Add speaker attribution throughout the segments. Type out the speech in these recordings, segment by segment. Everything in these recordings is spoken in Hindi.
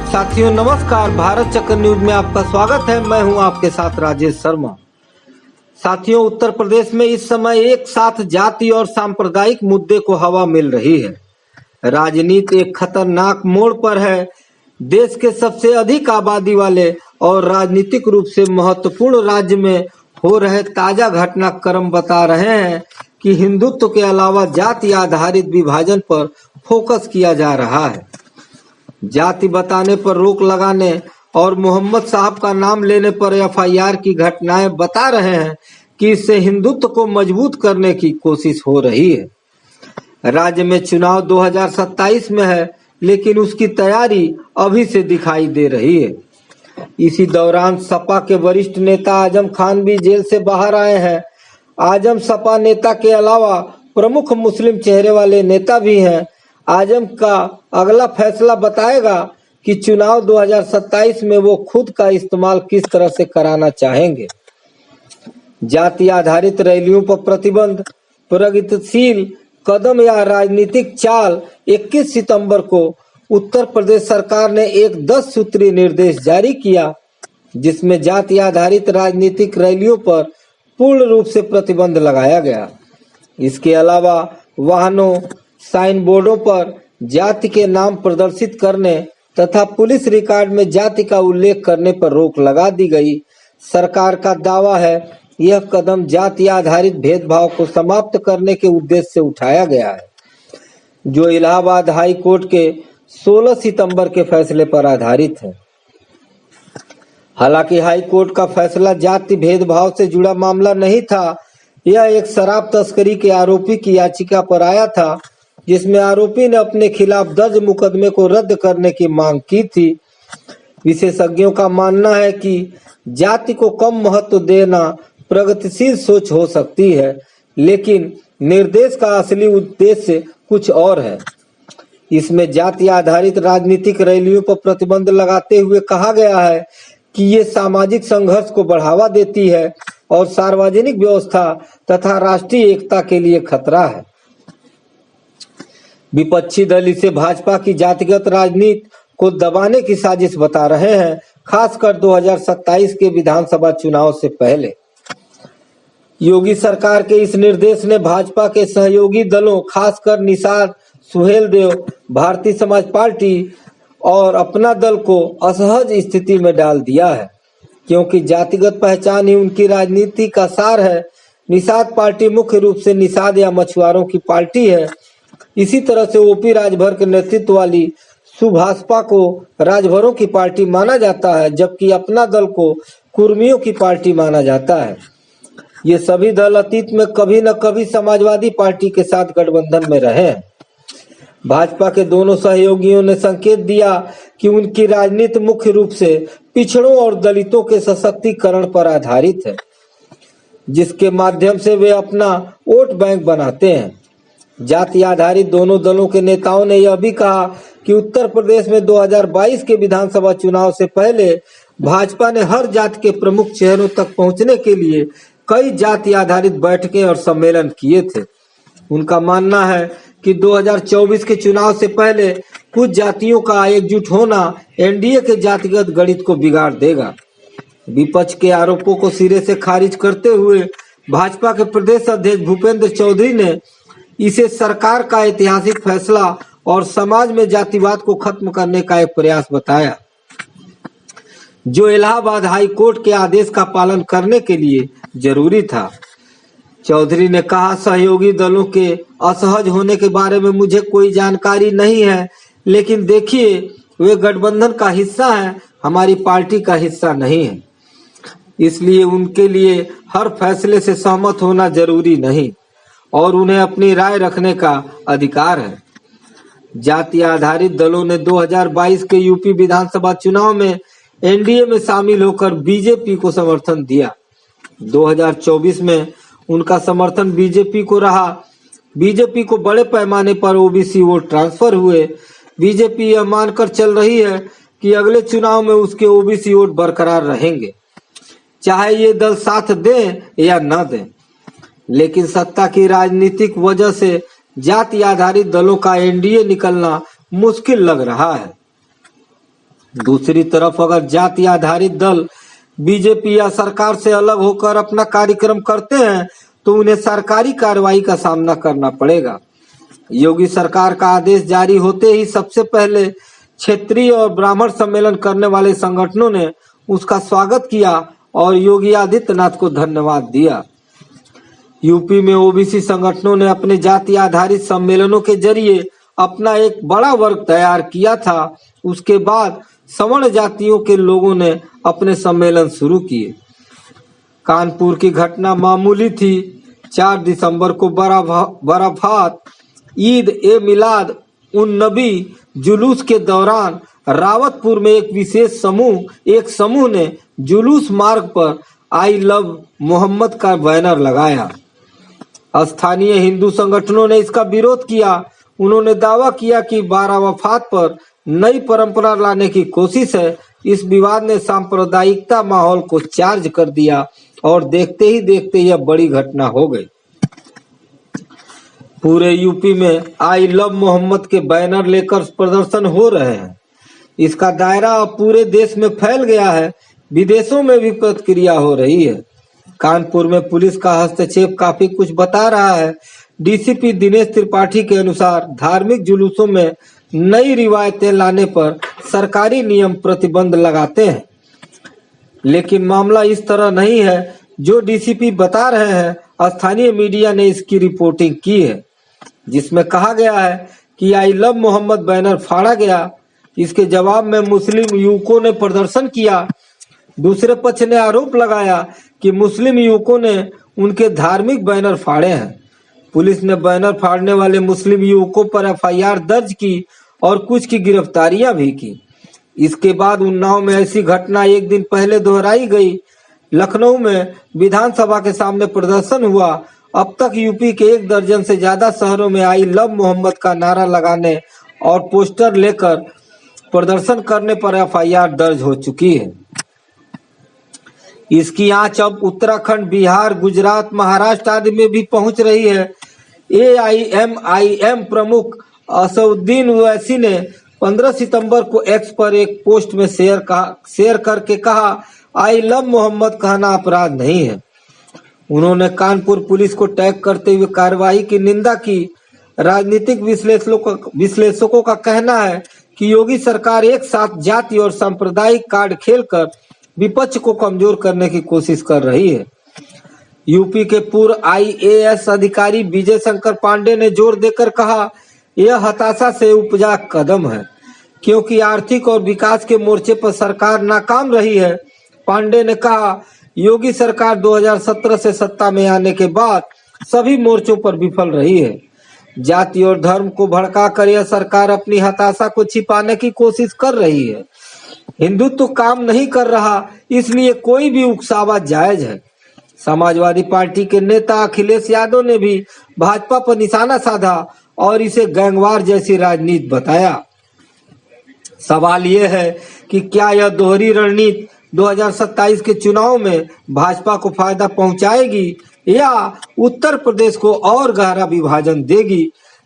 Speaker 1: साथियों नमस्कार, भारत चक्र न्यूज में आपका स्वागत है। मैं हूं आपके साथ राजेश शर्मा। साथियों, उत्तर प्रदेश में इस समय एक साथ जाति और सांप्रदायिक मुद्दे को हवा मिल रही है। राजनीति एक खतरनाक मोड़ पर है। देश के सबसे अधिक आबादी वाले और राजनीतिक रूप से महत्वपूर्ण राज्य में हो रहे ताजा घटनाक्रम बता रहे हैं कि हिंदुत्व के अलावा जाति आधारित विभाजन पर फोकस किया जा रहा है। जाति बताने पर रोक लगाने और मोहम्मद साहब का नाम लेने पर एफआईआर की घटनाएं बता रहे हैं कि इससे हिंदुत्व को मजबूत करने की कोशिश हो रही है। राज्य में चुनाव 2027 में है, लेकिन उसकी तैयारी अभी से दिखाई दे रही है। इसी दौरान सपा के वरिष्ठ नेता आजम खान भी जेल से बाहर आए हैं। आजम सपा नेता के अलावा प्रमुख मुस्लिम चेहरे वाले नेता भी हैं। आजम का अगला फैसला बताएगा कि चुनाव 2027 में वो खुद का इस्तेमाल किस तरह से कराना चाहेंगे। जाति आधारित रैलियों पर प्रतिबंध, प्रगतिशील कदम या राजनीतिक चाल। 21 सितंबर को उत्तर प्रदेश सरकार ने एक 10 सूत्री निर्देश जारी किया, जिसमें जाति आधारित राजनीतिक रैलियों पर पूर्ण रूप से प्रतिबंध लगाया गया। इसके अलावा वाहनों, साइन बोर्डों पर जाति के नाम प्रदर्शित करने तथा पुलिस रिकॉर्ड में जाति का उल्लेख करने पर रोक लगा दी गई। सरकार का दावा है यह कदम जाति आधारित भेदभाव को समाप्त करने के उद्देश्य से उठाया गया है, जो इलाहाबाद हाई कोर्ट के 16 सितंबर के फैसले पर आधारित है। हालांकि हाई कोर्ट का फैसला जाति भेदभाव से जुड़ा मामला नहीं था। यह एक शराब तस्करी के आरोपी की याचिका पर आया था, जिसमें आरोपी ने अपने खिलाफ दर्ज मुकदमे को रद्द करने की मांग की थी। विशेषज्ञों का मानना है कि जाति को कम महत्व देना प्रगतिशील सोच हो सकती है, लेकिन निर्देश का असली उद्देश्य कुछ और है। इसमें जाति आधारित राजनीतिक रैलियों पर प्रतिबंध लगाते हुए कहा गया है कि ये सामाजिक संघर्ष को बढ़ावा देती है और सार्वजनिक व्यवस्था तथा राष्ट्रीय एकता के लिए खतरा है। विपक्षी दल इसे भाजपा की जातिगत राजनीति को दबाने की साजिश बता रहे हैं, खासकर 2027 के विधानसभा चुनाव से पहले। योगी सरकार के इस निर्देश ने भाजपा के सहयोगी दलों, खासकर निषाद, सुहेलदेव, भारतीय समाज पार्टी और अपना दल को असहज स्थिति में डाल दिया है, क्योंकि जातिगत पहचान ही उनकी राजनीति का सार है। निषाद पार्टी मुख्य रूप से निषाद या मछुआरों की पार्टी है। इसी तरह से ओपी राजभर के नेतृत्व वाली सुभाषपा को राजभरों की पार्टी माना जाता है, जबकि अपना दल को कुर्मियों की पार्टी माना जाता है। ये सभी दल अतीत में कभी न कभी समाजवादी पार्टी के साथ गठबंधन में रहे हैं। भाजपा के दोनों सहयोगियों ने संकेत दिया कि उनकी राजनीति मुख्य रूप से पिछड़ों और दलितों के सशक्तिकरण पर आधारित है, जिसके माध्यम से वे अपना वोट बैंक बनाते हैं। जाति आधारित दोनों दलों के नेताओं ने यह भी कहा कि उत्तर प्रदेश में 2022 के विधानसभा चुनाव से पहले भाजपा ने हर जाति के प्रमुख चेहरों तक पहुंचने के लिए कई जाति आधारित बैठकें और सम्मेलन किए थे। उनका मानना है कि 2024 के चुनाव से पहले कुछ जातियों का एकजुट होना एनडीए के जातिगत गणित को बिगाड़ देगा। विपक्ष के आरोपों को सिरे से खारिज करते हुए भाजपा के प्रदेश अध्यक्ष भूपेंद्र चौधरी ने इसे सरकार का ऐतिहासिक फैसला और समाज में जातिवाद को खत्म करने का एक प्रयास बताया, जो इलाहाबाद हाई कोर्ट के आदेश का पालन करने के लिए जरूरी था। चौधरी ने कहा, सहयोगी दलों के असहज होने के बारे में मुझे कोई जानकारी नहीं है, लेकिन देखिए, वे गठबंधन का हिस्सा हैं, हमारी पार्टी का हिस्सा नहीं है। इसलिए उनके लिए हर फैसले से सहमत होना जरूरी नहीं और उन्हें अपनी राय रखने का अधिकार है। जाति आधारित दलों ने 2022 के यूपी विधानसभा चुनाव में एनडीए में शामिल होकर बीजेपी को समर्थन दिया। 2024 में उनका समर्थन बीजेपी को रहा। बीजेपी को बड़े पैमाने पर ओबीसी वोट ट्रांसफर हुए। बीजेपी यह मानकर चल रही है कि अगले चुनाव में उसके ओबीसी वोट बरकरार रहेंगे, चाहे ये दल साथ दें या न दें। लेकिन सत्ता की राजनीतिक वजह से जाति आधारित दलों का एनडीए निकलना मुश्किल लग रहा है। दूसरी तरफ अगर जाति आधारित दल बीजेपी या सरकार से अलग होकर अपना कार्यक्रम करते हैं तो उन्हें सरकारी कार्रवाई का सामना करना पड़ेगा। योगी सरकार का आदेश जारी होते ही सबसे पहले क्षेत्रीय और ब्राह्मण सम्मेलन करने वाले संगठनों ने उसका स्वागत किया और योगी आदित्यनाथ को धन्यवाद दिया। यूपी में ओबीसी संगठनों ने अपने जाति आधारित सम्मेलनों के जरिए अपना एक बड़ा वर्ग तैयार किया था। उसके बाद सवर्ण जातियों के लोगों ने अपने सम्मेलन शुरू किए। कानपुर की घटना मामूली थी। 4 दिसंबर को बराफात ईद ए मिलाद उन नबी जुलूस के दौरान रावतपुर में एक समूह ने जुलूस मार्ग पर आई लव मोहम्मद का बैनर लगाया। स्थानीय हिंदू संगठनों ने इसका विरोध किया। उन्होंने दावा किया कि बारावफात पर नई परंपरा लाने की कोशिश है। इस विवाद ने सांप्रदायिकता माहौल को चार्ज कर दिया और देखते ही देखते यह बड़ी घटना हो गई। पूरे यूपी में आई लव मोहम्मद के बैनर लेकर प्रदर्शन हो रहे हैं। इसका दायरा अब पूरे देश में फैल गया है। विदेशों में भी प्रतिक्रिया हो रही है। कानपुर में पुलिस का हस्तक्षेप काफी कुछ बता रहा है। डीसीपी दिनेश त्रिपाठी के अनुसार धार्मिक जुलूसों में नई रिवायतें लाने पर सरकारी नियम प्रतिबंध लगाते हैं, लेकिन मामला इस तरह नहीं है जो डीसीपी बता रहे हैं। स्थानीय मीडिया ने इसकी रिपोर्टिंग की है, जिसमें कहा गया है कि आई लव मोहम्मद बैनर फाड़ा गया। इसके जवाब में मुस्लिम युवकों ने प्रदर्शन किया। दूसरे पक्ष ने आरोप लगाया कि मुस्लिम युवकों ने उनके धार्मिक बैनर फाड़े हैं। पुलिस ने बैनर फाड़ने वाले मुस्लिम युवकों पर एफआईआर दर्ज की और कुछ की गिरफ्तारियां भी की। इसके बाद उन्नाव में ऐसी घटना एक दिन पहले दोहराई गई। लखनऊ में विधानसभा के सामने प्रदर्शन हुआ। अब तक यूपी के 1 दर्जन से ज्यादा शहरों में आई लव मोहम्मद का नारा लगाने और पोस्टर लेकर प्रदर्शन करने पर एफआईआर दर्ज हो चुकी है। इसकी आंच अब उत्तराखंड, बिहार, गुजरात, महाराष्ट्र आदि में भी पहुंच रही है। एआईएमआईएम प्रमुख असदुद्दीन ओवैसी ने 15 सितंबर को एक्स पर एक पोस्ट में शेयर करके कहा, आई लव मोहम्मद कहना अपराध नहीं है। उन्होंने कानपुर पुलिस को टैग करते हुए कार्रवाई की निंदा की। राजनीतिक विश्लेषकों का कहना है कि योगी सरकार एक साथ जाति और सांप्रदायिक कार्ड खेलकर विपक्ष को कमजोर करने की कोशिश कर रही है। यूपी के पूर्व आईएएस अधिकारी विजय शंकर पांडे ने जोर देकर कहा, यह हताशा से उपजा कदम है, क्योंकि आर्थिक और विकास के मोर्चे पर सरकार नाकाम रही है। पांडे ने कहा, योगी सरकार 2017 से सत्ता में आने के बाद सभी मोर्चों पर विफल रही है। जाति और धर्म को भड़काकर यह सरकार अपनी हताशा को छिपाने की कोशिश कर रही है। हिंदुत्व काम नहीं कर रहा, इसलिए कोई भी उकसावा जायज है। समाजवादी पार्टी के नेता अखिलेश यादव ने भी भाजपा पर निशाना साधा और इसे गैंगवार जैसी राजनीति बताया। सवाल यह है कि क्या यह दोहरी रणनीति 2027 के चुनाव में भाजपा को फायदा पहुंचाएगी या उत्तर प्रदेश को और गहरा विभाजन देगी।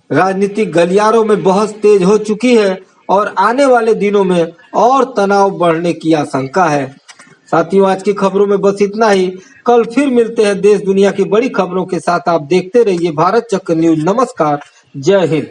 Speaker 1: राजनीतिक गलियारों में बहस तेज हो चुकी है और आने वाले दिनों में और तनाव बढ़ने की आशंका है। साथियों, आज की खबरों में बस इतना ही। कल फिर मिलते हैं देश दुनिया की बड़ी खबरों के साथ। आप देखते रहिए भारत चक्र न्यूज। नमस्कार, जय हिंद।